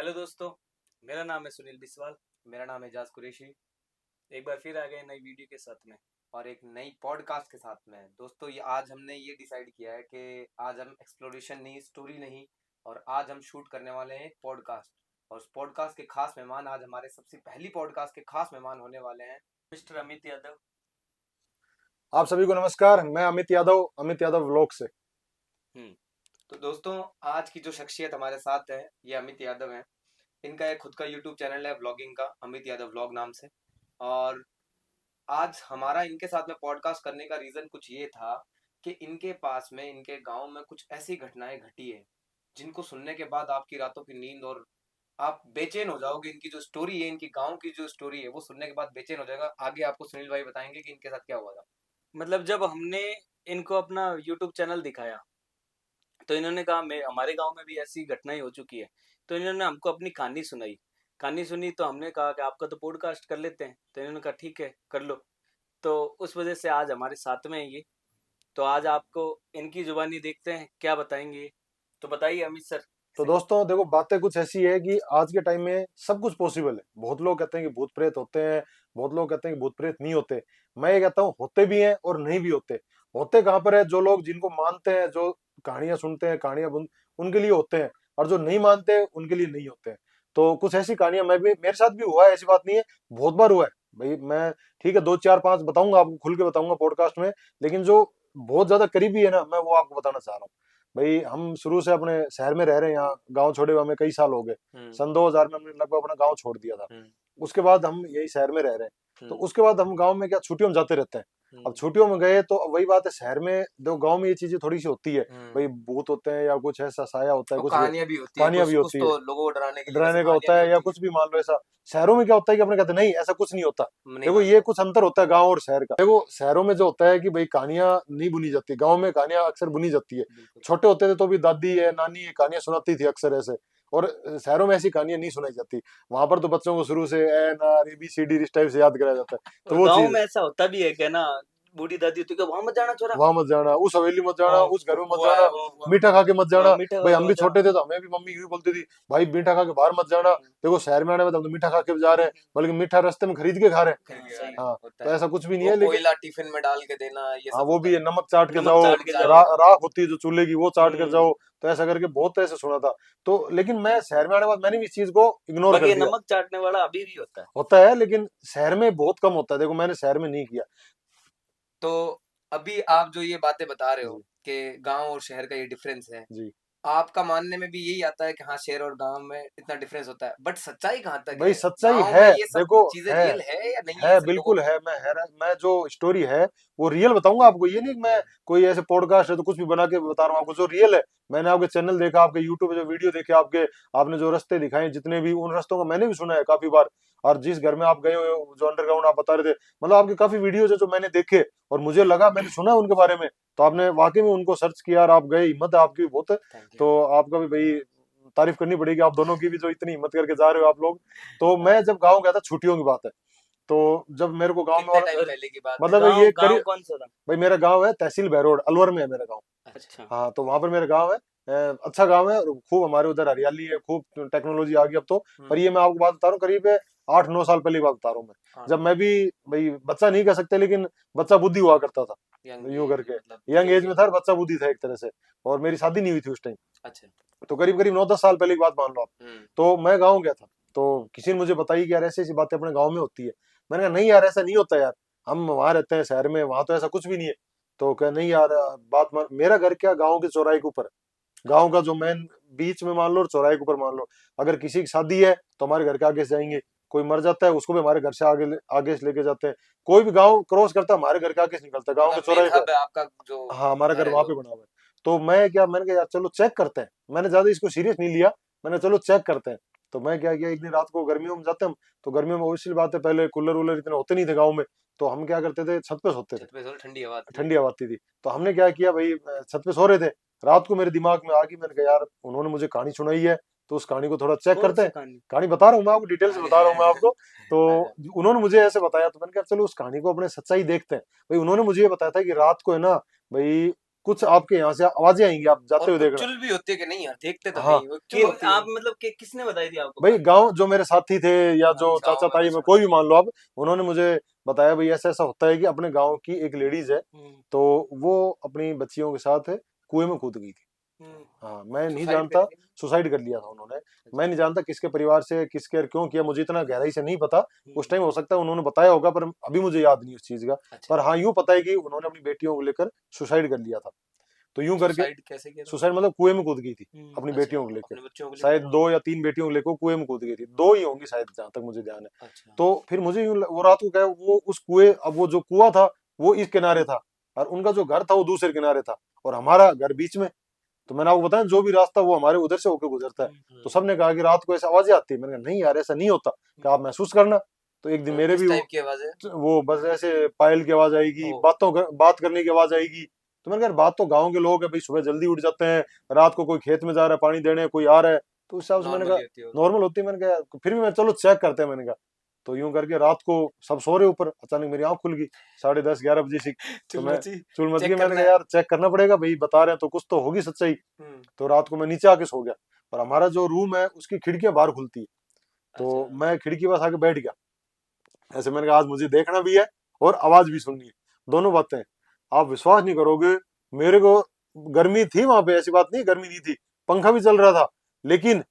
Hello दोस्तों, मेरा नाम है सुनील बिस्वाल। मेरा नाम है एजाज कुरैशी एक बार फिर आ गए नई वीडियो के साथ में। और एक नई पॉडकास्ट के साथ में। दोस्तों, ये आज हमने ये डिसाइड किया है कि आज हम एक्सप्लोरेशन नहीं, स्टोरी नहीं, और आज हम शूट करने वाले हैं एक पॉडकास्ट। और उस पॉडकास्ट के खास मेहमान, आज हमारे सबसे पहली पॉडकास्ट के खास मेहमान होने वाले हैं मिस्टर अमित यादव। आप सभी को नमस्कार। मैं अमित यादव व्लॉग से। तो दोस्तों, आज की जो शख्सियत हमारे साथ है ये अमित यादव हैं। इनका एक खुद का यूट्यूब चैनल है व्लॉगिंग का, अमित यादव व्लॉग नाम से। और आज हमारा इनके साथ में पॉडकास्ट करने का रीजन कुछ ये था कि इनके पास में, इनके गांव में कुछ ऐसी घटनाएं घटी है जिनको सुनने के बाद आपकी रातों की नींद, और आप बेचैन हो जाओगे। इनकी जो स्टोरी है, इनकी गांव की जो स्टोरी है, वो सुनने के बाद बेचैन हो जाएगा। आगे आपको सुनील भाई बताएंगे कि इनके साथ क्या हुआ था। मतलब जब हमने इनको अपना यूट्यूब चैनल दिखाया तो इन्होंने कहा मैं हमारे गांव में भी ऐसी घटनाएं हो चुकी है। तो इन्होंने हमको अपनी कहानी सुनाई। कहानी सुनी तो हमने कहा कि आपका तो पॉडकास्ट कर लेते हैं। तो इन्होंने कहा ठीक है कर लो। तो उस वजह से आज हमारे साथ में है ये। तो आज आपको इनकी जुबानी देखते हैं क्या बताएंगे। तो बताइए अमित सर तो से। दोस्तों देखो, बातें कुछ ऐसी है कि आज के टाइम में सब कुछ पॉसिबल है। बहुत लोग कहते हैं कि भूत प्रेत होते हैं, बहुत लोग कहते हैं कि भूत प्रेत नहीं होते। मैं ये कहता हूँ होते भी हैं और नहीं भी होते। होते कहाँ पर है? जो लोग जिनको मानते हैं, जो कहानियां सुनते हैं, उनके लिए होते हैं। और जो नहीं मानते उनके लिए नहीं होते हैं। तो कुछ ऐसी कहानियां मैं भी, मेरे साथ भी हुआ है, ऐसी बात नहीं है, बहुत बार हुआ है भाई। मैं ठीक है, दो चार पांच बताऊंगा आपको, खुल के बताऊंगा पॉडकास्ट में। लेकिन जो बहुत ज्यादा करीबी है ना, मैं वो आपको बताना चाह रहा हूँ। भाई हम शुरू से अपने शहर में रह रहे हैं, यहाँ गांव छोड़े हुए हमें कई साल हो गए। सन 2000 में हमने लगभग अपना गांव छोड़ दिया था। उसके बाद हम यही शहर में रह रहे हैं। तो उसके बाद हम गांव में क्या छुट्टियों में जाते रहते हैं। अब छुट्टियों में गए तो अब वही बात है, शहर में जो गांव में ये चीजें थोड़ी सी होती है। भाई भूत होते हैं या कुछ ऐसा साया होता है, और कुछ भी कहानियां भी होती है, कहानियां कुछ भी कुछ होती है, तो लोगों को डराने के लिए वैसे डराने का कहानियां होता भी है या होती कुछ भी मान लो ऐसा। शहरों में क्या होता है कि अपने कहते हैं नहीं ऐसा कुछ नहीं होता। है, नहीं देखो ये मानते। कुछ अंतर होता है गांव और शहर का। देखो शहरों में जो होता है कि भाई कहानियां नहीं बुनी जाती, गांव में कहानियां अक्सर बुनी जाती है। बिल्कुल। छोटे होते थे तो भी दादी है, नानी है, कहानियां सुनाती थी अक्सर ऐसे। और शहरों में ऐसी कहानियां नहीं सुनाई जाती। वहां पर तो बच्चों को शुरू से N R A B C D इस टाइप से याद कराया जाता है, तो और वो गांव चीज। में ऐसा होता भी है क्या ना। बूढ़ी दादी होती है वहां मत जाना छोरा। वहां मत जाना, उस हवेली मत जाना, हाँ, उस घर में मत वो जाना, है वो मीठा खा के मत जाना। मीठा भाई हम भी मत जाना। छोटे थे तो हमें भी मम्मी यूं बोलती थी, भाई मीठा खा के बाहर मत जाना। देखो शहर में आने में तो हम तो मीठा खा के जा रहे हैं, बल्कि मीठा रास्ते में खरीद के खा रहे खरीद हाँ के खा सही रहे है। हैं, हैं। हाँ, होता तो है। ऐसा कुछ भी नहीं वो है लेकिन। कोयला टिफिन में डाल के देना, ये हाँ सब वो होता भी है। है, नमक चाट के नमक जाओ, चाट के जाओ। राख होती है जो चूल्हे की, वो चाट कर हम्म। जाओ। तो ऐसा करके बहुत ऐसे सुना था। तो लेकिन मैं शहर में आने के बाद मैंने भी इस चीज को इग्नोर बाकी कर ये दिया। नमक चाटने वाला अभी भी होता है। होता है लेकिन शहर में बहुत कम होता है। देखो मैंने शहर में नहीं किया। तो अभी आप जो ये बातें बता रहे हो जी। कि गांव और शहर का ये डिफरेंस है, जी। आपका मानने में भी यही आता है कि हाँ, शहर और गांव में इतना डिफरेंस होता है, बट सच्चाई कहाँ तक भाई है? सच्चाई गांव है। में ये सब देखो चीजें रियल है या नहीं है? है सिर्फ लोगों बिल्कुल की। है। मैं जो स्टोरी है वो रियल बताऊंगा आपको। ये नहीं कि मैं कोई ऐसे पॉडकास्ट है तो कुछ भी बना के बता रहा हूँ आपको। जो रियल है, मैंने आपके चैनल देखा, आपके यूट्यूब पे जो वीडियो देखे आपके, आपने जो रास्ते दिखाए जितने भी, उन रास्तों को मैंने भी सुना है काफी बार। और जिस घर में आप गए हो, जो अंडरग्राउंड आप बता रहे थे, मतलब आपके काफी वीडियोज है जो मैंने देखे और मुझे लगा, मैंने सुना उनके बारे में। तो आपने वाकई में उनको सर्च किया और आप गए, हिम्मत है आपकी भी बहुत। Thank you. तो आपका भी भाई तारीफ करनी पड़ेगी आप दोनों की भी, जो इतनी हिम्मत करके जा रहे हो आप लोग। तो मैं जब गाँव गया था, छुट्टियों की बात है, तो जब मेरे को गांव में कितने और टाइम और पहले की बात है? मतलब गांव ये गांव करीब, कौन सा था। भाई मेरा गांव है तहसील बहरोड, अलवर में है मेरा गांव। अच्छा। अच्छा। हाँ, तो वहां पर मेरा गांव है। अच्छा गांव है, और खूब हमारे उधर हरियाली है, खूब टेक्नोलॉजी आ गई अब तो। पर ये मैं आपको बात बता रहा हूँ, करीब 8-9 साल पहले की बात बता रहा हूँ मैं। हाँ, जब मैं भी, भाई बच्चा नहीं कह सकते लेकिन बच्चा बुद्धि हुआ करता था, यंग यूं एज करके। मतलब यंग जो एज भी में है। था और बच्चा बुद्धि था एक तरह से। और मेरी शादी नहीं हुई थी उस टाइम। अच्छा। तो करीब करीब 9-10 साल पहले की बात मान लो आप। हम्म। तो मैं गाँव गया था, तो किसी ने मुझे बताई कि यार ऐसी ऐसी बातें अपने गाँव में होती है। मैंने कहा नहीं यार, ऐसा नहीं होता यार, हम वहां रहते हैं शहर में, वहां तो ऐसा कुछ भी नहीं है। तो कह नहीं यार, बात मान, मेरा घर क्या गाँव के चौराहे के ऊपर है। गाँव अच्छा। का जो मेन बीच में मान लो और चौराहे के ऊपर मान लो। अगर किसी की शादी है तो हमारे घर के आगे से जाएंगे। कोई मर जाता है उसको भी हमारे घर से आगे से लेके जाते हैं। कोई भी गाँव क्रॉस करता है हमारे घर के आगे से निकलता है, गाँव के मतलब मेन चौराहे पे है। हब है आपका जो हाँ, हमारा घर घर है वहां पे जो। बना हुआ है। तो मैंने कहा यार चलो चेक करते हैं। मैंने ज्यादा इसको सीरियस नहीं लिया। मैंने चलो चेक करते हैं। तो मैं क्या किया, एक दिन रात को, गर्मियों में जाते हम, तो गर्मियों में ऑब्वियसली बात है, पहले कूलर वूलर इतने होते नहीं थे गाँव में। तो हम क्या करते थे, छत पे सोते थे, छत पे थोड़ी ठंडी हवा आती है। ठंडी हवा आती थी। तो हमने क्या किया भाई, छत पे सो रहे थे, रात को मेरे दिमाग में आ गई, मैंने कहा यार उन्होंने मुझे कहानी सुनाई है, तो उस कहानी को थोड़ा चेक कौन करते सी हैं। कहानी। कहानी बता रहा हूँ मैं आपको, डिटेल से बता रहा हूँ मैं आपको। तो अच्छा। उन्होंने मुझे ऐसे बताया, तो मैंने कहा चलो उस कहानी को अपने सच्चाई देखते हैं। भाई उन्होंने मुझे ये बताया था कि रात को है ना भाई, कुछ आपके यहाँ से आवाजें आएंगी, आप जाते और हुए कुछ देखना। चुल भी होती है कि नहीं यार, देखते तो हाँ नहीं, वो चुल होती है। आप मतलब कि किसने बताई थी आपको भाई कहानी? गांव जो मेरे साथी थे या जो गाँव चाचा में ताई कुछ में होता कोई भी मान लो आप, उन्होंने मुझे बताया भाई ऐसा ऐसा होता है कि अपने गांव की एक लेडीज है, हम्म, तो वो अपनी बच्चियों के साथ कुएं में कूद गई थी। हम्म, हाँ मैं नहीं सुसाइड जानता, करी थी? सुसाइड कर लिया था उन्होंने। अच्छा। मैं नहीं जानता किसके परिवार से किसके क्यों किया, मुझे इतना गहराई से नहीं पता। उस हम्म, टाइम हो सकता है उन्होंने बताया होगा, पर अभी मुझे याद नहीं उस चीज का। अच्छा, पर हाँ यूं पता है कि उन्होंने अपनी बेटियों को लेकर सुसाइड कर लिया था। तो यूं करके सुसाइड कैसे किया था सुसाइड उन्होंने? मतलब कुएं में कूद गई थी अपनी अच्छा, बेटियों को लेकर। अपने बच्चों को शायद लेकर? 2 या 3 बेटियों को लेकर कुएं में कूद गई थी, 2 ही होंगी शायद जहां तक मुझे ध्यान है। अच्छा। तो फिर मुझे वो रात को क्या है, वो उस कुएं, अब वो जो कुआं था वो इस किनारे था और उनका जो घर था वो दूसरे किनारे था और हमारा घर बीच में। तो मैंने आपको बताया जो भी रास्ता वो हमारे उधर से होकर गुजरता है। तो सबने कहा कि रात को ऐसे आवाजें आती है, मैंने कहा नहीं यार ऐसा नहीं होता, कि आप महसूस करना। तो एक दिन मेरे किस भी टाइप की आवाज है? वो बस ऐसे पायल की आवाज आएगी, ओ। बात करने की आवाज आएगी। तो मैंने कहा बात तो गाँव के लोग है भाई, सुबह जल्दी उठ जाते हैं, रात को कोई खेत में जा रहा है पानी देने, कोई आ रहा है, तो उस हिसाब से मैंने कहा नॉर्मली होती है वो तो। नॉर्मल होती है। मैंने कहा यार, फिर भी मैं चलो चेक करते हैं, मैंने कहा। तो यूं करके रात को सब सो रहे ऊपर, अचानक मेरी आंख खुल गई 10:30-11 बजे से। तो चुल मैं मची। चुल मच गई, चेक मैंने करना कहा है। यार चेक करना पड़ेगा भाई, बता रहे हैं तो कुछ तो होगी सच्चाई। हम्म। तो रात को मैं नीचे आके सो गया और हमारा जो रूम है उसकी खिड़कियां बाहर खुलती है। अच्छा। तो मैं खिड़की पास आके बैठ गया, ऐसे मैंने कहा आज मुझे देखना भी है और आवाज भी सुननी है, दोनों बातें। आप विश्वास नहीं करोगे, मेरे को गर्मी थी वहां पे, ऐसी बात नहीं गर्मी नहीं थी, पंखा भी चल रहा था, लेकिन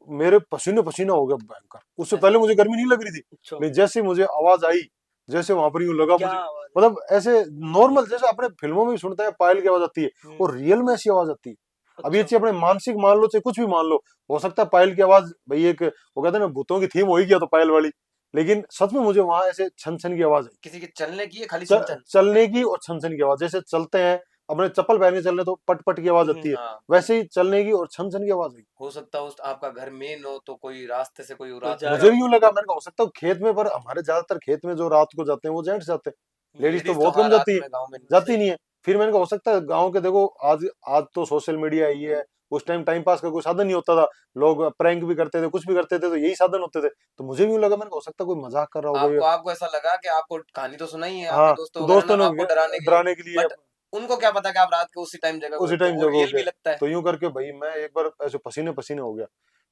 मेरे पसीने पसीना हो गया भयंकर। उससे ऐसा? पहले मुझे गर्मी नहीं लग रही थी, अच्छा, लेकिन जैसे मुझे आवाज आई, जैसे वहां पर यूं लगा क्या मुझे, आवाज है? मतलब ऐसे नॉर्मल जैसे अपने फिल्मों में भी सुनते हैं पायल की आवाज आती है, हम्म, और रियल में ऐसी आवाज आती है। अब ये अच्छा, चीज अपने मानसिक मान लो चाहे कुछ भी मान लो, हो सकता है पायल की आवाज भाई एक वो कहते हैं ना भूतों की थीम हो ही गया तो पायल वाली, लेकिन सच में मुझे वहां ऐसे छन छन की आवाज आई। किसी के चलने की है, खाली च, छन छन? चलने की और छन छन की आवाज, जैसे चलते हैं अपने चप्पल पहन के चल रहे तो पट पट की आवाज आती है, हाँ। वैसे ही चलने की और छन छन की आवाज आई। हो सकता है उस आपका घर मेन हो तो कोई रास्ते से कोई कोई रात में जा जा रहा मुझे हो। भी यूं लगा, मैंने कहा हो सकता है खेत में, पर हमारे ज्यादातर खेत में जो रात को जाते हैं वो जेंट्स जाते हैं, लेडीज तो लेडीज तो बहुत हाँ कम रात जाती है, में गाँव में नहीं, जाती सही नहीं है। है। फिर मैंने कहा हो सकता है गाँव के देखो, आज आज तो सोशल मीडिया ही है, उस टाइम टाइम पास का कोई साधन नहीं होता था, लोग प्रैंक भी करते थे कुछ भी करते थे, तो यही साधन होते थे। तो मुझे भी यूं लगा, मैंने कहा हो सकता है कोई मजाक कर रहा होगा ये। आपको ऐसा लगा कि आपको कहानी तो सुनाई है आपके हाँ दोस्तों तो वगैरह ने दोस्तों ने आपको डराने के लिए, डराने के लिए बट उनको क्या पता कि आप रात को उसी टाइम जगह पे उसी होते हो, टाइम वो जगह हो रियल गया। भी लगता है। तो यूं करके भाई मैं एक बार ऐसे पसीने पसीने हो गया।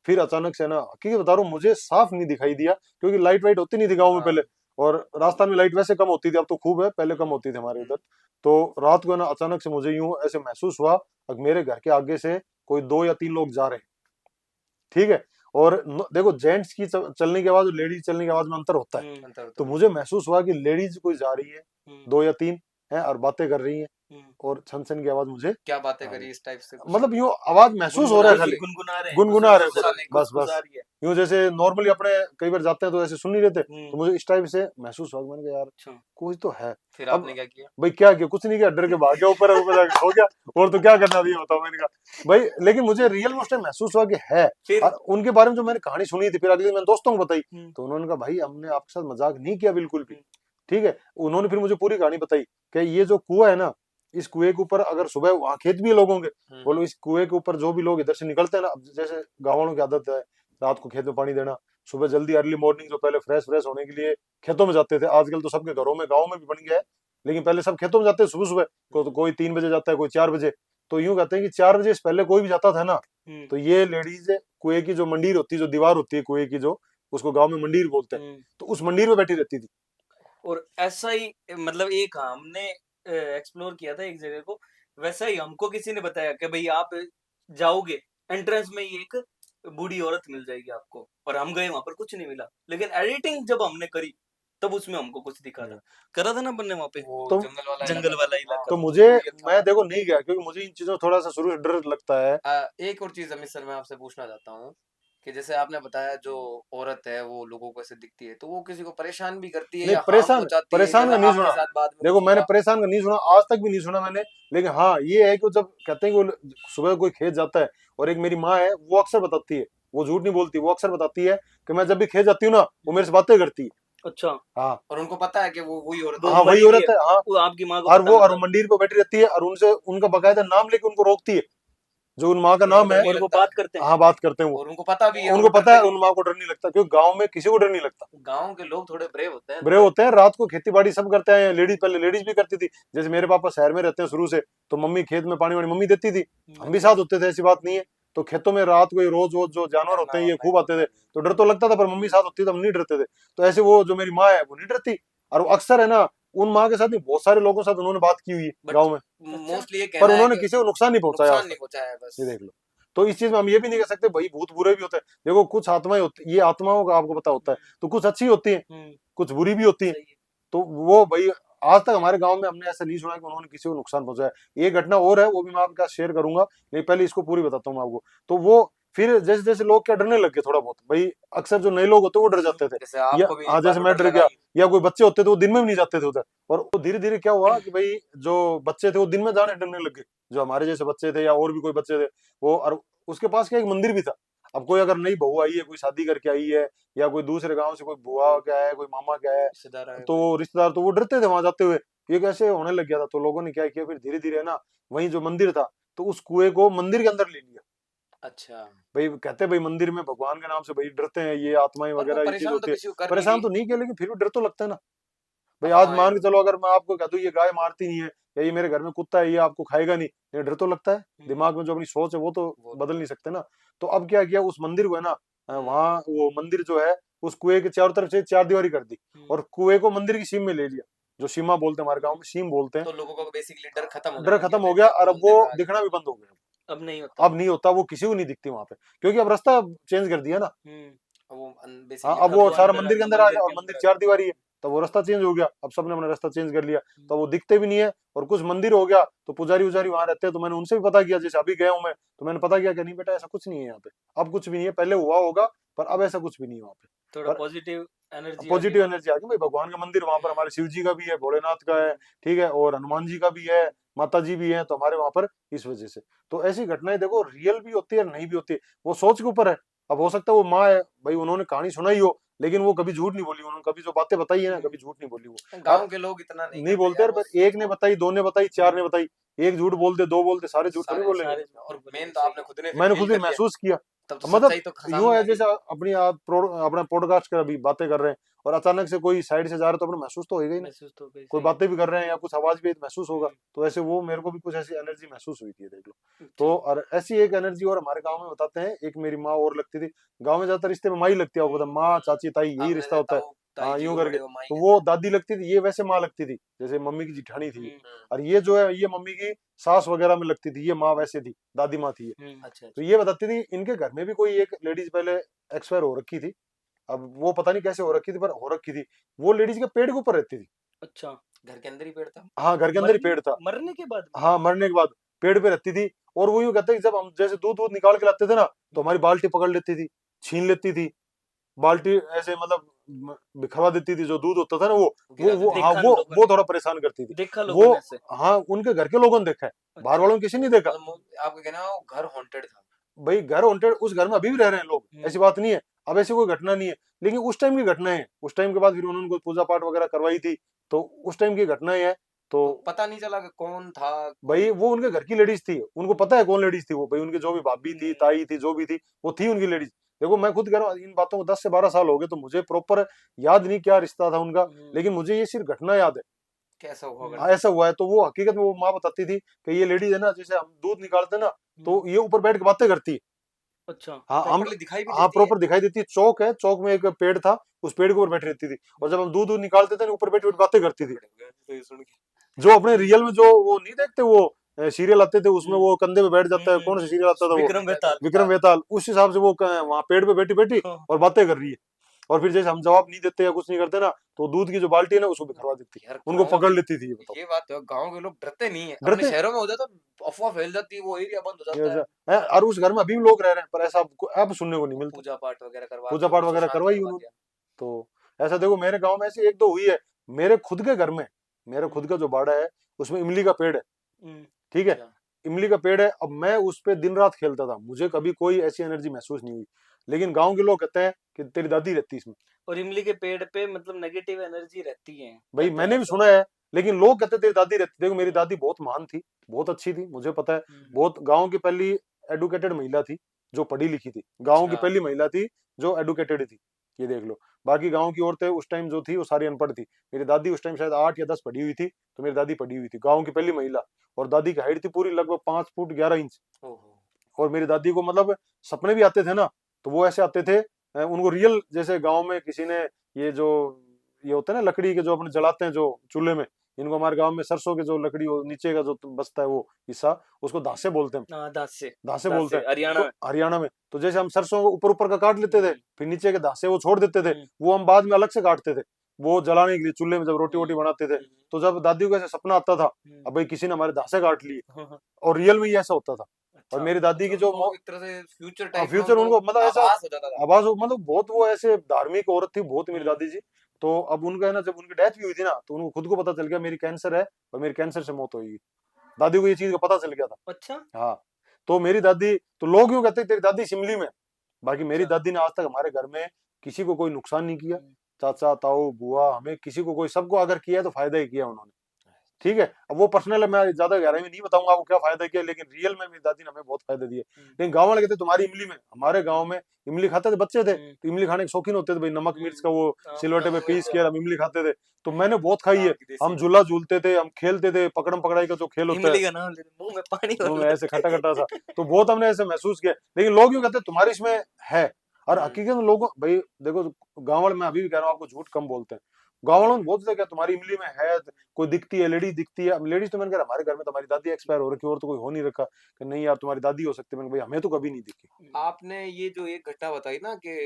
फिर अचानक से ना, क्योंकि बता रहा हूँ मुझे साफ नहीं दिखाई दिया, क्योंकि लाइट वाइट होती नहीं थी गाँव में हाँ। पहले, और राजस्थान में लाइट वैसे कम होती थी, अब तो खूब है, पहले कम होती थी हमारे हम्म। उधर। तो रात को ना अचानक से मुझे यूं ऐसे महसूस हुआ कि मेरे घर के आगे से कोई 2 या 3 लोग जा रहे हैं, ठीक है। और देखो जेंट्स की चलने की आवाज और लेडीज चलने की आवाज में अंतर होता है। अंतर होता तो है। मुझे महसूस हुआ कि लेडीज कोई जा रही है, हम्म, 2 या 3 है और बातें कर रही हैं, हम्म, और छन छन की आवाज मुझे क्या बातें आ रही करी है। इस टाइप से कुछ? मतलब यूं आवाज महसूस हो रहा गुनगुना है कुछ रही खाली, है? गुनगुना रहे हैं, गुनगुना रहे गुसगुसा बस रहे हैं, बस गुसगुसा बस। रही है। यूं जैसे नॉर्मली अपने कई बार जाते हैं तो ऐसे सुन नहीं रहते, हम्म, तो मुझे इस टाइप से महसूस हुआ, मैंने कहा यार अच्छा, कुछ तो है। फिर अब आपने क्या किया? भाई क्या किया, कुछ नहीं किया, डर के भाग गया ऊपर, ऊपर जाके सो गया। और तो क्या करना था ये बताओ, मैंने कहा भाई, लेकिन मुझे रियल में उस टाइम महसूस हुआ कि है। फिर और उनके बारे में जो मैंने कहानी सुनी थी, फिर अगले दिन मैंने दोस्तों को बताई, हम्म, तो उन्होंने कहा भाई हमने आपके साथ मजाक नहीं किया बिल्कुल भी, हम्म, ठीक है। उन्होंने फिर मुझे पूरी कहानी बताई कि ये जो कुआं है ना, इस कुएं के ऊपर अगर सुबह वहां खेत भी है लोगों के, बोलो इस कुएं के ऊपर जो भी लोग इधर से निकलते हैं ना, अब जैसे गाँव वालों की आदत है रात को खेत में पानी देना, सुबह जल्दी अर्ली मॉर्निंग जो पहले फ्रेश फ्रेश होने के लिए खेतों में जाते थे, आजकल तो सबके घरों में गाँव में भी बन गया है, लेकिन पहले सब खेतों में जाते हैं सुबह सुबह, तो कोई 3 बजे जाता है, कोई 4 बजे। तो यूं कहते हैं कि 4 बजे से पहले कोई भी जाता था ना, हम्म, तो ये लेडीज कुएं की जो मंडीर होती है, जो दीवार होती है कुएं की, जो उसको गांव में मंडीर बोलते हैं, हम्म। तो उस मंडीर में बैठी रहती थी। और ऐसा ही मतलब एक हमने एक्सप्लोर किया था एक जगह को, वैसा ही हमको किसी ने बताया कि भाई आप जाओगे, एंट्रेंस में ही एक बूढ़ी औरत मिल जाएगी आपको, और हम गए वहां पर कुछ नहीं मिला, लेकिन एडिटिंग जब हमने करी तब उसमें हमको कुछ दिखा था। करा था ना बनने वहां पे, वो तो जंगल वाला जंगल इलाका था? वाला हाँ, इलाका तो था। मुझे, रियल था। मैं देखो नहीं गया क्योंकि मुझे इन चीजों से थोड़ा सा शुरू से डर लगता है। एक और चीज अमित सर मैं आपसे पूछना चाहता हूँ कि जैसे आपने बताया जो औरत है वो लोगों को ऐसे दिखती है, तो वो किसी को परेशान भी करती है नहीं या हार्म परेशान, पहुंचाती है, परेशान जैसा का नहीं आपके सुना, साथ बाद में देखो कुछ मैंने हुआ? परेशान का नहीं सुना, आज तक भी नहीं सुना मैंने। लेकिन हाँ ये है कि वो जब कहते हैं कि वो सुबह कोई खेत जाता है, और एक मेरी माँ है वो अक्सर बताती है, वो झूठ नहीं बोलती, वो अक्सर बताती है कि मैं जब भी खेत जाती हूँ ना, वो मेरे से बातें करती है। अच्छा, हाँ और उनको पता है कि वो वही औरत वो है? हाँ वही मरी हुई औरत है, है हाँ। वो आपकी माँ को और पता वो और मतलब। मंदिर पे बैठी रहती है, और उनसे उनका बकायदा नाम लेके उनको रोकती है जो उन माँ का नाम है, नहीं और वो लगता। बात करते हैं। हाँ बात करते हैं वो, और उनको पता भी है, उनको पता है, डरते उन माँ को डर नहीं लगता, क्योंकि गांव में किसी को डर नहीं लगता। नहीं। गाँव के लोग थोड़े ब्रेव होते हैं, ब्रेव होते हैं, रात को खेती बाड़ी सब करते हैं। लेडीज, पहले लेडीज भी करती थी, जैसे मेरे पापा शहर में रहते हैं शुरू से, तो मम्मी खेत में पानी वानी मम्मी देती थी, हम भी साथ होते थे, ऐसी बात नहीं है। तो खेतों में रात को ये रोज रोज जो जानवर होते हैं ये खूब आते थे, तो डर तो लगता था, पर मम्मी साथ होती तो हम नहीं डरते थे। तो ऐसे वो जो मेरी माँ है वो नहीं डरती, और वो अक्सर है ना, उन माँ के साथ नहीं, बहुत सारे लोगों के साथ उन्होंने बात की हुई है बट गाँव में, मोस्टली ये पर कहना है उन्होंने कि किसी को नुकसान नहीं पहुंचाया आज नुकसान नहीं तक। पहुंचाया है बस। ये देख लो। तो इस चीज में हम ये भी नहीं कह सकते भाई भूत बुरे भी होते हैं। देखो कुछ आत्माएं होती, ये आत्माओं का आपको पता होता है, तो कुछ अच्छी होती है, कुछ बुरी भी होती है। सही है। तो वो भाई आज तक हमारे गांव में हमने ऐसा नहीं सुना कि उन्होंने किसी को नुकसान पहुंचाया। ये घटना और है, वो भी मैं आपके साथ शेयर करूंगा, लेकिन पहले इसको पूरी बताता हूँ मैं आपको। तो वो फिर जैसे जैसे लोग क्या डरने लग गए थोड़ा बहुत, भाई अक्सर जो नए लोग होते वो डर जाते थे, जैसे या आपको भी हाँ एक बार जैसे को मैं डर डर लगा गया, कि या कोई बच्चे होते थे वो दिन में भी नहीं जाते थे उधर। और वो धीरे धीरे क्या हुआ कि भाई जो बच्चे थे वो दिन में जाने डरने लग गए, जो हमारे जैसे बच्चे थे या और भी कोई बच्चे थे वो। और उसके पास क्या एक मंदिर भी था। अब कोई अगर नई बहू आई है, कोई शादी करके आई है, या कोई दूसरे गांव से कोई बुआ क्या है, कोई मामा क्या है, रिश्तेदार आए तो भाई। रिश्तेदार, तो वो डरते थे वहां जाते हुए। ये कैसे होने लग गया था, तो लोगों ने क्या किया फिर धीरे धीरे ना, वहीं जो मंदिर था, तो उस कुएं को मंदिर के अंदर ले लिया। अच्छा। भाई कहते हैं भाई मंदिर में भगवान के नाम से भाई डरते हैं ये आत्माएं और वो वगैरह, ये चीज परेशान तो होती है। किसी को कर नहीं परेशान रही। तो नहीं किया, लेकिन फिर भी डर तो लगता है ना। भाई आज अफवाहें मान के तो चलो, अगर मैं आपको कह दूं ये गाय मारती नहीं है, या ये मेरे घर में कुत्ता है, ये आपको खाएगा नहीं, ये डर तो लगता है। दिमाग में जो अपनी सोच है वो तो वो बदल नहीं सकते ना। तो अब क्या किया, उस मंदिर को है ना, हम्म, वहाँ वो मंदिर जो है उस कुएं के चारों तरफ से चार दीवारी कर दी, और कुएं को मंदिर की सीम में ले लिया, जो सीमा बोलते हैं, हमारे गाँव में सीम बोलते हैं। तो लोगों को बेसिकली डर खत्म हो डर जाना कि खत्म अब हो गया, और अब मंदिर वो में आ गए। दिखना भी बंद हो गया। अब नहीं होता। अब नहीं होता, वो किसी को नहीं दिखती वहां पे, क्योंकि अब रास्ता चेंज कर दिया ना। वो हाँ, बेसिकली अब अब वो वो सारा अंदर आ मंदिर के गया, अंदर आ मंदिर गया, और के मंदिर अंदर आ गया। चार दीवारी है, तो वो रास्ता चेंज हो गया, अब सबने अपना रास्ता चेंज कर लिया, तो वो दिखते भी नहीं है। और कुछ मंदिर हो गया तो पुजारी उजारी वहां रहते हैं, तो मैंने उनसे भी पता किया, जैसे अभी गया हूँ मैं, तो मैंने पता किया कि नहीं बेटा ऐसा कुछ नहीं है यहाँ पे, अब कुछ भी नहीं है, पहले हुआ होगा पर अब ऐसा कुछ भी नहीं है वहाँ पे। थोड़ा पर पॉजिटिव एनर्जी आ गई पॉजिटिव वहाँ पे। एनर्जी आ गई भाई, भगवान का मंदिर वहां पर, हमारे शिव जी का भी है, भोलेनाथ का है, ठीक है, और हनुमान जी का भी है, माता जी भी है, तो हमारे वहां पर इस वजह से। तो ऐसी घटनाएं देखो रियल भी होती है और नहीं भी होती है, वो सोच के ऊपर है। अब हो सकता है वो माँ है भाई, उन्होंने कहानी सुनाई हो, लेकिन वो कभी झूठ नहीं बोली, उन्होंने कभी जो बातें बताई है ना, कभी झूठ नहीं बोली वो। गांव और के लोग इतना नहीं नहीं करते बोलते यार, यार, वो पर एक ने बताई, दो ने बताई, चार ने बताई, एक झूठ बोलते, दो बोलते, सारे झूठ थोड़ी सारे बोलेंगे। सारे और झूठ मेन बोलेंगे, तो सही आपने है। खुद ने फिर मैंने फील खुद ही कर लिया, महसूस किया। तब तो मतलब सच्चाई तो यूं सामने है आ गई। जैसे अपनी आप अपना पॉडकास्ट कर अभी बातें कर रहे हैं, और अचानक से कोई साइड से जा रहा है, तो अपना महसूस तो होगा ही ना। महसूस तो गई, कोई सही है। बातें भी कर रहे हैं या कुछ आवाज भी महसूस होगा, हम्म, तो ऐसे वो मेरे को भी कुछ ऐसी एनर्जी महसूस हुई थी, देख लो। तो ठीक। और ऐसी एक एनर्जी और हमारे गांव में बताते हैं, एक मेरी माँ और लगती थी। गांव में ज्यादातर रिश्ते में माँ ही लगती है, आपको पता है, माँ चाची ताई यही आपने रिश्ता जैसे होता है। ताऊ ताई हाँ जी यूं को करके, बड़े वो माई तो कहते वो हैं। दादी लगती थी, ये वैसे माँ लगती थी, जैसे मम्मी की जिठानी थी ये। हम्म, और ये जो है ये मम्मी की सास वगैरह में लगती थी, ये माँ वैसे थी, दादी माँ थी ये। अच्छा तो अच्छा। ये बताती थी इनके घर में भी कोई एक लेडीज पहले एक्सपायर हो रखी थी। अब वो पता नहीं कैसे हो रखी थी, पर हो रखी थी। वो लेडीज के पेड़ के ऊपर रहती थी। अच्छा। घर के अंदर ही पेड़ था। हाँ, घर के अंदर ही मरने पेड़ था। मरने के बाद में। हाँ, मरने के बाद पेड़ पे रहती थी। और वो यूं कहते हैं कि जब हम जैसे दूध दूध निकाल के लाते थे ना, तो हमारी बाल्टी पकड़ लेती थी, छीन लेती थी बाल्टी, ऐसे मतलब बिखरवा देती थी, जो दूध होता था ना वो गिरा वो देते हाँ देखा वो लोगों वो ने। थोड़ा परेशान करती थी। देखा वो लोगों ने ऐसे। हाँ, उनके घर के लोगों ने देखा है, बाहर अच्छा। वालों ने किसी ने देखा। मतलब आपका कहना है वो घर हॉन्टेड था। भाई घर हॉन्टेड, उस घर में अभी भी रह रहे हैं लोग, ऐसी बात नहीं है। अब ऐसी कोई घटना नहीं है, लेकिन उस टाइम की घटना है, उस टाइम के बाद फिर उन्होंने कोई पूजा पाठ वगैरह करवाई थी, तो उस टाइम की घटनाएं है। तो तो पता नहीं चला कि कौन था कोई। भाई वो उनके घर की लेडीज थी, उनको पता है कौन लेडीज थी वो, भाई उनके जो भी भाभी थी, ताई थी, जो भी थी, वो थी उनकी लेडीज। देखो मैं खुद कह रहा हूँ, इन बातों को 10 से 12 साल हो गए, तो मुझे प्रॉपर याद नहीं क्या रिश्ता था उनका, लेकिन मुझे ये सिर्फ घटना याद है। कैसा हुआ हाँ, करता ऐसा हुआ है। तो वो हकीकत में वो माँ बताती थी कि ये लेडीज है ना, जैसे हम दूध निकालते हैं ना, तो ये ऊपर बैठ के बातें करती है। अच्छा। हाँ हम, प्रॉपर्ली दिखाई भी हाँ देती है। प्रॉपर दिखाई देती है, चौक है, चौक में एक पेड़ था, उस पेड़ के ऊपर बैठी रहती थी, और जब हम दूध दूध निकालते थे ना, ऊपर बैठी बैठी बातें करती थी। बड़े हो गए तो ये सुन के। जो अपने रियल में जो वो नहीं देखते, वो सीरियल आते थे उसमें वो कंधे पे बैठ जाता है, कौन सा सीरियल आता था वो, विक्रम बेताल। विक्रम वेताल, उस हिसाब से वो वहां पेड़ पे बैठी बैठी हाँ। और बातें कर रही है। और फिर जैसे हम जवाब नहीं देते या कुछ नहीं करते ना, तो दूध की जो बाल्टी है ना उसको बिखरवा देती है, यार उनको गाँव पकड़ के, लेती थी, ये बताओ। ये बात तो गांव के लोग डरते नहीं है। अपने डरते शहरों में हो जाता अफवाह फैल जाती है, वो एरिया बंद हो ये जाता है। ऐसा है, और उस घर में अभी भी लोग रह रहे हैं, पर ऐसा अब सुनने को नहीं मिलता। पूजा पाठ वगैरह करवा पूजा के पाठ उनको वगैरह शांत करवाई करवा उन्होंने। दिया। तो ऐसा देखो मेरे गांव में ऐसे एक दो हुई है। मेरे खुद के घर में, मेरे खुद का जो बाड़ा है, उसमें इमली का पेड़ है, ठीक है। अच्छा। इमली का पेड़ है, अब मैं उस पे दिन रात खेलता था, मुझे कभी कोई ऐसी एनर्जी महसूस नहीं हुई। लेकिन गांव के लोग कहते हैं कि तेरी दादी रहती इसमें। और इमली के पेड़ पे मतलब नेगेटिव एनर्जी रहती है, भाई कहते हैं मैंने भी ऐसा। सुना है, लेकिन लोग कहते हैं तेरी दादी रहती। देखो मेरी दादी बहुत महान थी, बहुत अच्छी थी, मुझे पता है। बहुत गांव की पहली एडुकेटेड महिला थी, जो पढ़ी लिखी थी, गांव की अच्छा। पहली महिला थी जो एडुकेटेड थी, ये देख लो। बाकी गांव की औरतें उस टाइम जो थी वो सारी अनपढ़ थी। मेरी दादी उस टाइम शायद 8 या 10 पढ़ी हुई थी, तो मेरी दादी पढ़ी हुई थी, गांव की पहली महिला। और दादी की हाइट थी पूरी लगभग 5 फुट 11 इंच। ओहो। और मेरी दादी को मतलब सपने भी आते थे ना, तो वो ऐसे आते थे, उनको रियल, जैसे गांव में किसी ने ये जो ये होता है ना लकड़ी के जो अपने जलाते हैं जो चूल्हे में, इनको हमारे गांव में सरसों के जो लकड़ी नीचे का जो बचता है वो हिस्सा, उसको धासे बोलते हैं, हाँ, दासे। धासे बोलते दासे हैं। हरियाणा तो में। हरियाणा में तो जैसे हम सरसों को ऊपर ऊपर का काट लेते थे, हम्म, फिर नीचे के धासे वो छोड़ देते थे, हम्म, वो हम बाद में अलग से काटते थे, वो जलाने के लिए चूल्हे में जब रोटी वोटी हम्म, बनाते थे। हम्म, तो जब दादी को ऐसे सपना आता था, हम्म, अब भाई किसी ने हमारे धासे काट लिए, हाँ, हाँ, और रियल में ही ऐसा होता था। और अच्छा। मेरी दादी अच्छा, की जो उनको एक तरह से फ्यूचर टाइप में फ्यूचर उनको उनको मतलब ऐसा आभास हो जाता था। आवाज मतलब बहुत, वो ऐसे धार्मिक औरत थी बहुत मेरी हम्म, दादी जी। तो अब उनका है ना, जब उनकी डेथ भी हुई थी ना, तो उनको खुद को पता चल गया मेरी कैंसर है और मेरी कैंसर से मौत होगी। दादी को ये चीज का पता चल गया था। अच्छा। हाँ। तो मेरी दादी, तो लोग यूं कहते हैं तेरी दादी शिमली में। बाकी मेरी अच्छा। दादी ने आज तक हमारे घर में किसी को कोई नुकसान नहीं किया। हम्म, चाचा ताऊ बुआ हमें किसी को कोई, सबको अगर किया है तो फायदा ही किया उन्होंने। ठीक है, अब वो पर्सनल है, मैं ज्यादा गहराई में नहीं बताऊंगा आपको क्या फायदा किया, लेकिन रियल में मेरी दादी ने हमें बहुत फायदे दिए। हम्म, लेकिन गांव वाले कहते तुम्हारी इमली में, हमारे गांव में इमली खाते थे, बच्चे थे हम्म, तो इमली खाने के शौकीन होते थे भाई, नमक मिर्च का हम्म, वो हाँ, सिलवटे पे नमक पीस मिर्च। के हम इमली खाते थे। तो मैंने बहुत खाई गाँव है। की देसी हम इमली। झूला झूलते थे, हम खेलते थे, पकड़म पकड़ाई का जो खेल होता है, इमली का नाम लेते मुंह में पानी मुंह और में ऐसे खट्टा खट्टा सा, लगता तो बहुत हमने ऐसे महसूस किया। लेकिन लोग यूं कहते हैं तुम्हारी इसमें है। और हम्म। हकीकत में लोगों भाई देखो, गांव वाले, मैं अभी भी कह रहा हूँ आपको, झूठ कम बोलते हैं। गांव वालों ने बोलते थे क्या तुम्हारी इमली में है, कोई दिखती है लेडीज दिखती है। अब लेडीज तो मैंने कहा हमारे घर में तो हमारी दादी एक्सपायर हो रखी है और तो कोई हो नहीं रखा, कि नहीं यार तुम्हारी दादी हो सकती है। मैंने कहा, भाई हमें तो कभी नहीं दिखी। आपने ये जो एक घटना बताई ना कि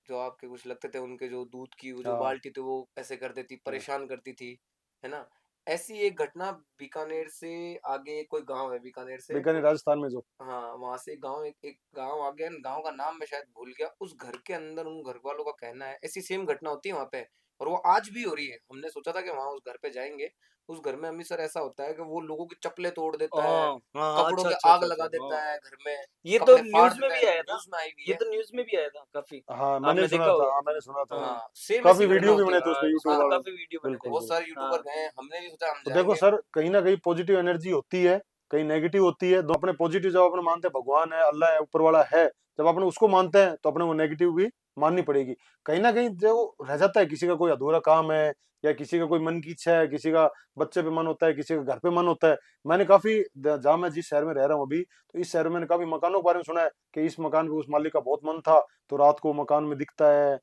जो आपके कुछ लगते थे उनके जो दूध की वो जो हाँ बाल्टी थी वो ऐसे कर देती, हाँ। परेशान करती थी, है ना? ऐसी एक घटना बीकानेर से आगे कोई गांव है बीकानेर से बीकानेर राजस्थान में जो, हाँ, वहां से गांव एक गांव आ गया, गांव का नाम मैं शायद भूल गया। उस घर के अंदर उन घर वालों का कहना है ऐसी सेम घटना होती है वहां पे, और वो आज भी हो रही है। हमने सोचा था कि वहां उस घर पे जाएंगे। उस घर में अमित सर ऐसा होता है कि वो लोगों की चप्पलें तोड़ देता है, हाँ, हाँ, कपड़ों अच्छा, के अच्छा, आग अच्छा, अच्छा, लगा हाँ। देता है घर में, ये तो कपड़े फाड़ न्यूज़ में देता भी है, आया था। न्यूज में आई हुई ये है। तो न्यूज़ में भी आया था काफ़ी। हाँ मैंने आपने सुना देखा था, होगा। हाँ मैंने सुना था। हाँ, हाँ, सेम काफी ऐसी वीडियो घटना भी होती बने है। थे उस हाँ, पे यूट्यूब इसके तो हाँ, वालों ने। काफ़ी वीडियो बने थे। बिल्कुल बहुत बिल्कुल। सारे हाँ, यूट्यूबर गए हैं, हमने भी सोचा हम तो देखो जाएंगे। सर, कहीं ना कहीं पॉजिटिव एनर्जी होती है, कहीं नेगेटिव होती है। दो अपने पॉजिटिव जब अपने मानते हैं भगवान है, अल्लाह है, ऊपर वाला है, जब अपने उसको मानते हैं तो अपने वो नेगेटिव भी माननी पड़ेगी। कहीं ना कहीं जो रह जाता है, किसी का कोई अधूरा काम है, या किसी का कोई मन की इच्छा है, किसी का बच्चे पे मन होता है, किसी का घर पे मन होता है। मैंने काफी, जहाँ मैं जिस शहर में रह रहा हूँ अभी, तो इस शहर में मैंने काफी मकानों के बारे में सुना है कि इस मकान पे उस मालिक का बहुत मन था, तो रात को मकान में दिखता है।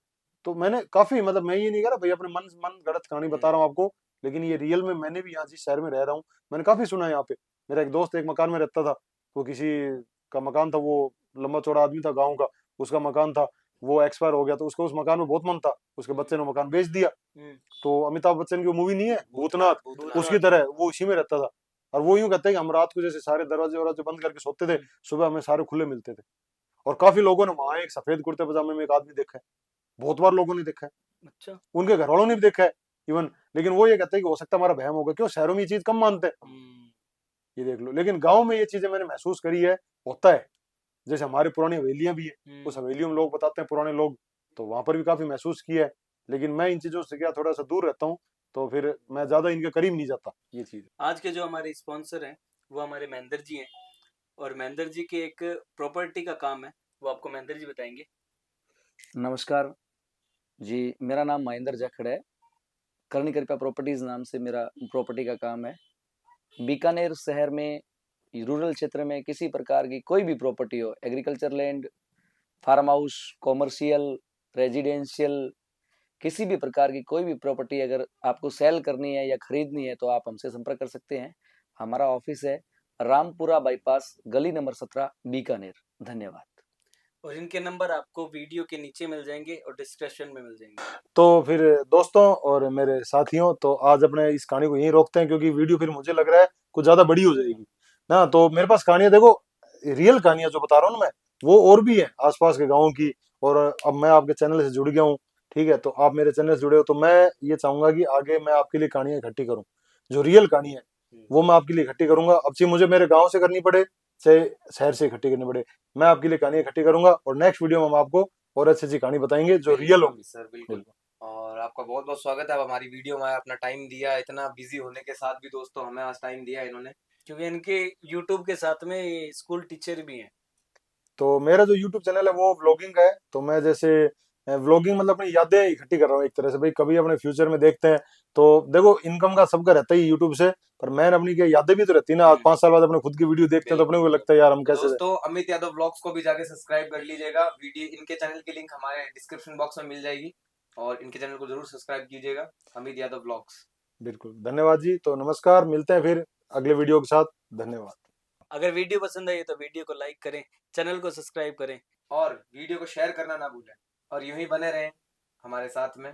तो मैंने काफी, मतलब मैं ये नहीं कह रहा भाई अपने मन मन गढ़ंत कहानी बता रहा हूँ आपको, लेकिन ये रियल में मैंने भी यहाँ जिस शहर में रह रहा हूँ, मैंने काफी सुना है यहाँ पे। मेरा एक दोस्त एक मकान में रहता था, वो किसी का मकान था, वो लंबा चौड़ा आदमी था गाँव का, उसका मकान था, वो एक्सपायर हो गया, तो उसको उस मकान में बहुत मन था, उसके हुँ, बच्चे ने मकान बेच दिया। हुँ, तो अमिताभ बच्चन की मूवी नहीं है भूतनाथ, भूतनाथ, भूतनाथ। उसकी भूतनाथ। तरह वो उसी में रहता था। और वो यूं कहते हैं कि हम रात को जैसे सारे दरवाजे वरवाजे बंद करके सोते थे, हुँ, सुबह हमें सारे खुले मिलते थे। और काफी लोगों ने वहां एक सफेद कुर्ते पजामे में एक आदमी देखा है, बहुत बार लोगों ने देखा है, अच्छा। उनके घर वालों ने भी देखा है इवन। लेकिन वो ये कहते हैं कि हो सकता है हमारा वहम होगा, क्यों शहरों में ये चीज कम मानते हैं, हुँ, ये देख लो। लेकिन गाँव में ये चीजें मैंने महसूस करी है, होता है। जैसे हमारी पुरानी हवेलियां भी है, उस हुँ। हवेलियों में लोग बताते हैं पुराने लोग, तो वहां पर भी काफी महसूस किया है। लेकिन मैं इन चीजों से क्या थोड़ा सा दूर रहता हूँ, तो फिर मैं ज्यादा इनके करीब नहीं जाता, ये चीज। आज के जो हमारे स्पॉन्सर हैं, वो हमारे महेंद्र जी हैं और महेंद्र जी के एक प्रॉपर्टी का काम है, वो आपको महेंद्र जी बताएँगे। नमस्कार जी, मेरा नाम महेंद्र जाखड़ है। करनी कृपा प्रॉपर्टीज नाम से मेरा प्रॉपर्टी का काम है। बीकानेर शहर में रूरल क्षेत्र में किसी प्रकार की कोई भी प्रॉपर्टी हो, agriculture land, farm house, commercial, residential, किसी भी प्रकार की कोई भी प्रॉपर्टी अगर आपको सेल करनी है या खरीदनी है तो आप हमसे संपर्क कर सकते हैं। हमारा ऑफिस है रामपुरा बाईपास, गली नंबर 17, बीकानेर। धन्यवाद। और इनके नंबर आपको वीडियो के नीचे मिल जाएँगे और डिस्क्रिप्शन में मिल जाएँगे। तो फिर दोस्तों और मेरे साथियों, तो आज अपने इस कहानी को यहीं रोकते हैं, क्योंकि वीडियो फिर मुझे लग रहा है कुछ ज्यादा बड़ी हो जाएगी ना। तो मेरे पास कहानियां देखो, रियल कहानियां जो बता रहा हूँ ना मैं, वो और भी है आसपास के गाँव की। और अब मैं आपके चैनल से जुड़ गया हूँ, ठीक है, तो आप मेरे चैनल से जुड़े हो, तो मैं ये चाहूंगा कि आगे मैं आपके लिए कहानियां इकट्ठी करूँ, जो रियल कहानी है हुँ, वो मैं आपके लिए इकट्ठी करूंगा। अब चाहे मुझे मेरे गाँव से करनी पड़े, चाहे शहर से इकट्ठी करनी पड़े, मैं आपके लिए कहानी इकट्ठी करूंगा। और नेक्स्ट वीडियो में हम आपको और अच्छी अच्छी कहानी बताएंगे जो रियल बिल्कुल होंगी। सर, बिल्कुल। बिल्कुल। और आपका बहुत बहुत स्वागत है, आप हमारी वीडियो में अपना टाइम दिया, इतना बिजी होने के साथ भी दोस्तों हमें आज टाइम दिया इन्होंने। क्योंकि इनके यूट्यूब के साथ में ये स्कूल टीचर भी हैं। तो मेरा जो यूट्यूब चैनल है वो व्लॉगिंग का है। तो मैं जैसे व्लॉगिंग मतलब अपनी यादें इकट्ठी कर रहा हूँ एक तरह से, भाई कभी अपने फ्यूचर में देखते हैं। तो देखो इनकम का सबका रहता ही यूट्यूब से, पर मैंने अपनी क्या यादें भी तो रहती है ना। आज 5 साल बाद अपने खुद की वीडियो देखते हैं तो अपने को बिल्कुल लगता है यार हम तो कैसे थे। दोस्तों अमित यादव व्लॉग्स को भी जाके सब्सक्राइब कर लीजिएगा। वीडियो इनके चैनल की लिंक हमारे डिस्क्रिप्शन बॉक्स में मिल जाएगी और इनके चैनल को जरूर सब्सक्राइब कीजिएगा, अमित यादव व्लॉग्स। बिल्कुल, धन्यवाद जी। तो नमस्कार, मिलते हैं फिर अगले वीडियो के साथ। धन्यवाद। अगर वीडियो पसंद आई तो वीडियो को लाइक करें, चैनल को सब्सक्राइब करें। और वीडियो को शेयर करना ना भूलें और यूं ही बने रहें हमारे साथ में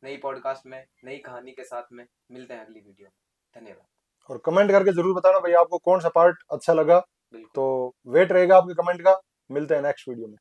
नई पॉडकास्ट में नई कहानी के साथ में। मिलते हैं अगली वीडियो में। धन्यवाद। और कमेंट करके जरूर बताना भाई आपको कौन सा पार्ट अच्छा लगा। बिल्कुल। तो वेट रहेगा आपके कमेंट का। मिलते हैं नेक्स्ट वीडियो में।